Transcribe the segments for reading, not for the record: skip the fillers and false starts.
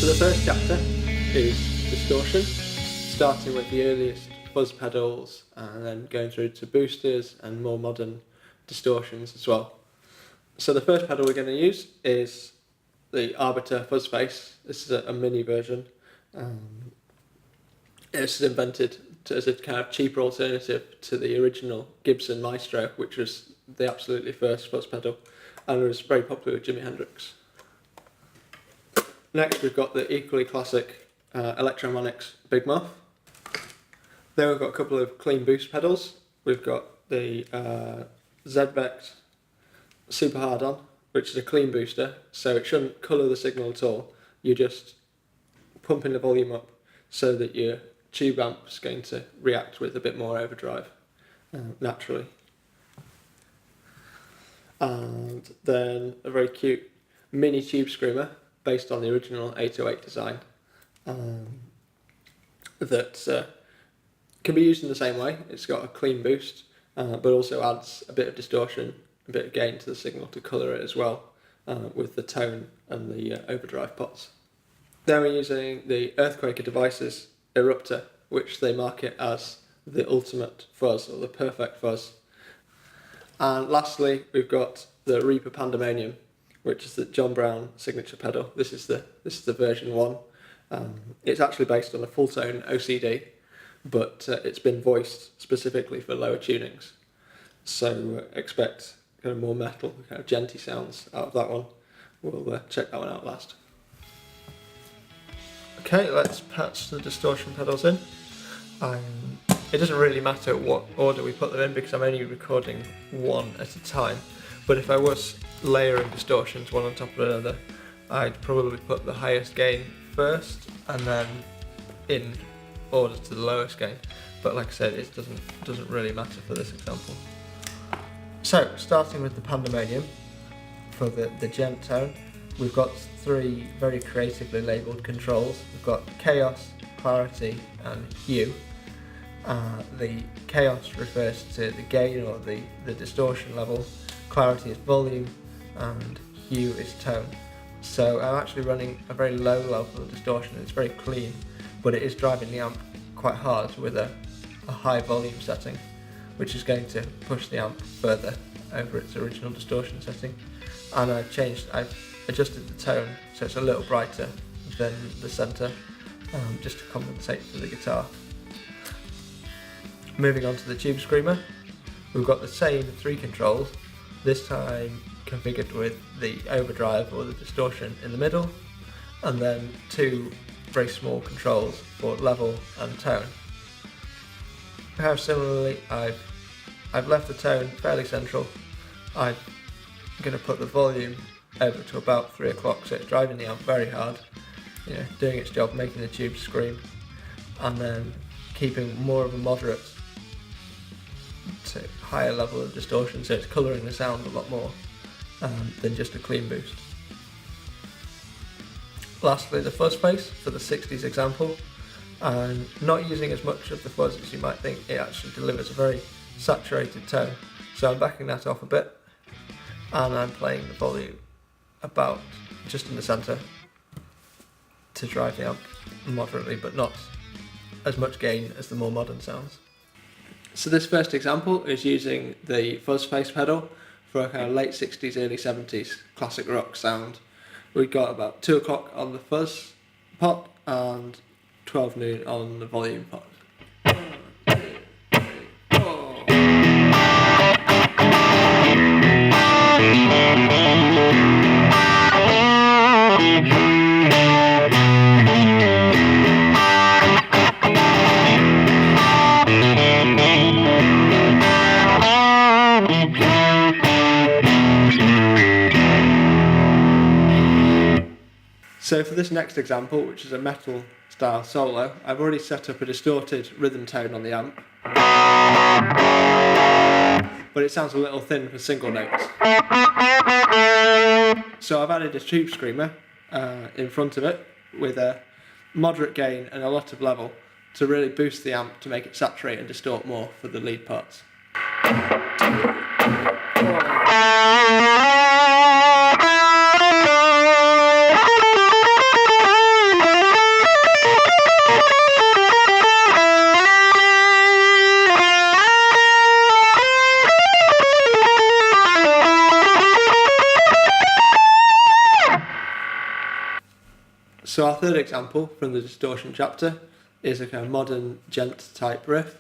So the first chapter is distortion, starting with the earliest fuzz pedals and then going through to boosters and more modern distortions as well. So the first pedal we're going to use is the Erupter Fuzzface. This is a mini version. It's invented as a kind of cheaper alternative to the original Gibson Maestro, which was the absolutely first fuzz pedal, and it was very popular with Jimi Hendrix. Next we've got the equally classic Electromonics Big Muff. Then we've got a couple of clean boost pedals. We've got the Z-Vex Super Hard On, which is a clean booster, so it shouldn't colour the signal at all. You're just pumping the volume up so that your tube amp's going to react with a bit more overdrive naturally. And then a very cute mini Tubescreamer based on the original 808 design that can be used in the same way. It's got a clean boost, but also adds a bit of distortion, a bit of gain to the signal to colour it as well, with the tone and the overdrive pots. Then we're using the Earthquaker Devices Erupter, which they market as the ultimate fuzz, or the perfect fuzz. And lastly, we've got the Reaper Pandemonium, which is the John Brown signature pedal. This is the version 1. It's actually based on a full tone OCD, but it's been voiced specifically for lower tunings. So expect kind of more metal, kind of genty sounds out of that one. We'll check that one out last. Okay, let's patch the distortion pedals in. It doesn't really matter what order we put them in because I'm only recording one at a time. But if I was layering distortions one on top of another, I'd probably put the highest gain first and then in order to the lowest gain. But like I said, it doesn't really matter for this example. So, starting with the Pandemonium, for the gent tone, we've got 3 very creatively labelled controls. We've got Chaos, Clarity and Hue. The Chaos refers to the gain or the distortion level, Clarity is volume, and Hue is tone. So I'm actually running a very low level of distortion. It's very clean, but it is driving the amp quite hard with a high volume setting, which is going to push the amp further over its original distortion setting. And I've adjusted the tone so it's a little brighter than the centre, just to compensate for the guitar. Moving on to the Tubescreamer, we've got the same 3 controls, this time configured with the overdrive or the distortion in the middle, and then 2 very small controls for level and tone. How similarly, I've left the tone fairly central. I'm going to put the volume over to about 3 o'clock, so it's driving the amp very hard, doing its job, making the tubes scream, and then keeping more of a moderate to higher level of distortion, so it's colouring the sound a lot more than just a clean boost. Lastly, the Fuzzface for the 60s example, and not using as much of the fuzz as you might think. It actually delivers a very saturated tone, so I'm backing that off a bit and I'm playing the volume about just in the centre to drive the amp moderately, but not as much gain as the more modern sounds. So this first example is using the Fuzzface pedal for a kind of late 60s, early 70s classic rock sound. We got about 2 o'clock on the fuzz pot and 12 noon on the volume pot. So for this next example, which is a metal style solo, I've already set up a distorted rhythm tone on the amp, but it sounds a little thin for single notes. So I've added a Tubescreamer in front of it with a moderate gain and a lot of level to really boost the amp to make it saturate and distort more for the lead parts. So our third example from the distortion chapter is a kind of modern gent type riff,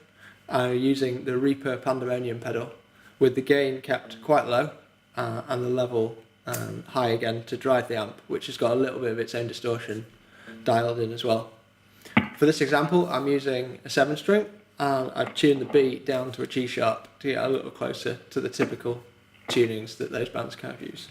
using the Reaper Pandemonium pedal with the gain kept quite low and the level high again to drive the amp, which has got a little bit of its own distortion dialed in as well. For this example, I'm using a 7-string and I've tuned the B down to a G sharp to get a little closer to the typical tunings that those bands kind of use.